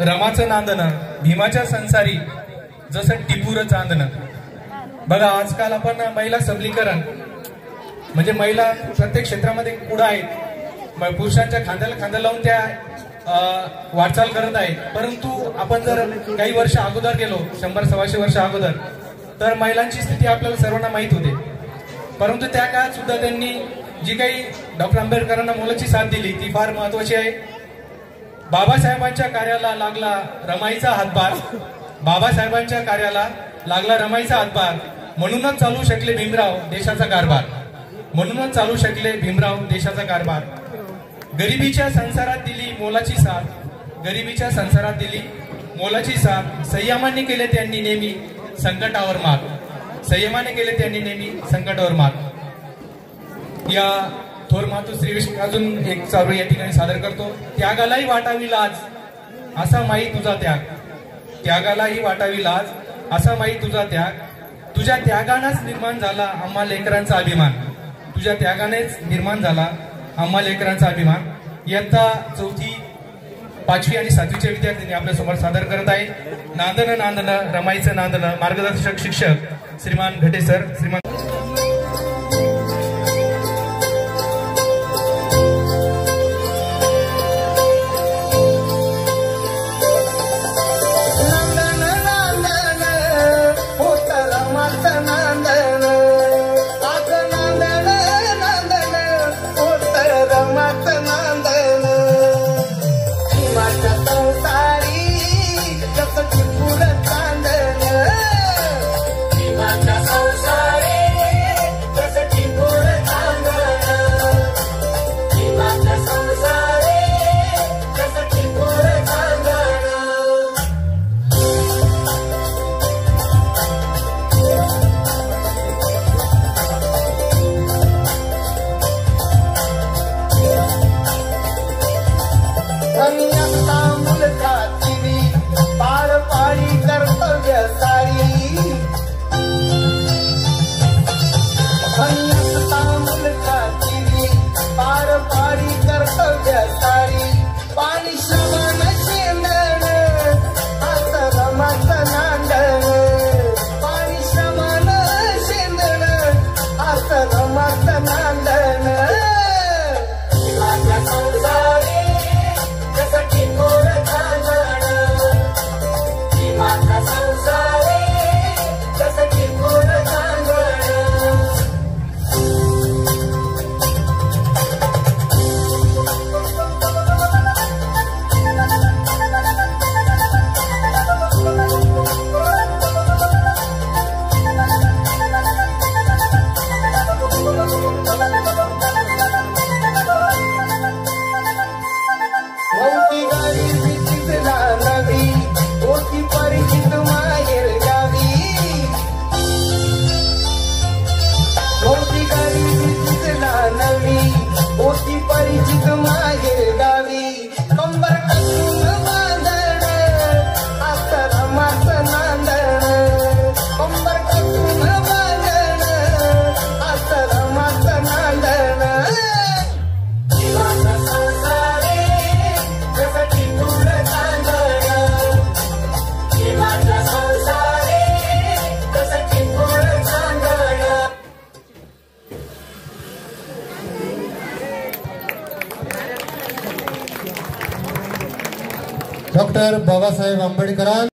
रमाचं नांदणं, भीमाच्या संसारी जसं टिपूर चांदणं. बघा आजकाल आपण महिला सबलीकरण म्हणजे महिला प्रत्येक क्षेत्रामध्ये पुढे आहेत, पुरुषांच्या खांद्याला खांदा लावून त्या वाटचाल करत आहेत. परंतु आपण जर काही वर्ष अगोदर गेलो, 100-125 वर्ष अगोदर, तर महिलांची स्थिती आपल्याला सर्वांना माहीत होते. परंतु त्या काळात सुद्धा त्यांनी जी काही डॉक्टर आंबेडकरांना मोलाची साथ दिली ती फार महत्वाची आहे. बाबासाहेबांच्या कार्याला लागला रमाईचा हातभार, बाबासाहेबांच्या कार्याला लागला रमाईचा हातभार, म्हणूनच चालू शकले भीमराव देशाचा कारभार, म्हणूनच चालू शकले भीमराव देशाचा कारभार. गरिबीच्या संसारात दिली मोलाची साथ, गरिबीच्या संसारात दिली मोलाची साथ, संयमाने केले त्यांनी नेहमी संकटावर मात, संयमाने केले त्यांनी नेहमी संकटावर मात. या थोर मातुश्री अजून एक चालू या ठिकाणी सादर करतो. त्यागालाही वाटावी लाज असा माई तुझा त्याग, त्यागालाही वाटावी लाज असा माई तुझा त्याग, तुझ्या त्यागानेच निर्माण झाला आम्हा लेकरांचा अभिमान, तुझ्या त्यागानेच निर्माण झाला आम्हा लेकरांचा अभिमान. इयत्ता 4थी, 5वी आणि 7वीच्या विद्यार्थ्यांनी आपल्यासमोर सादर करत आहे नांदणं नांदणं रमाईचं नांदणं. मार्गदर्शक शिक्षक श्रीमान घटे सर. श्रीमान डॉक्टर बाबासाहेब आंबेडकर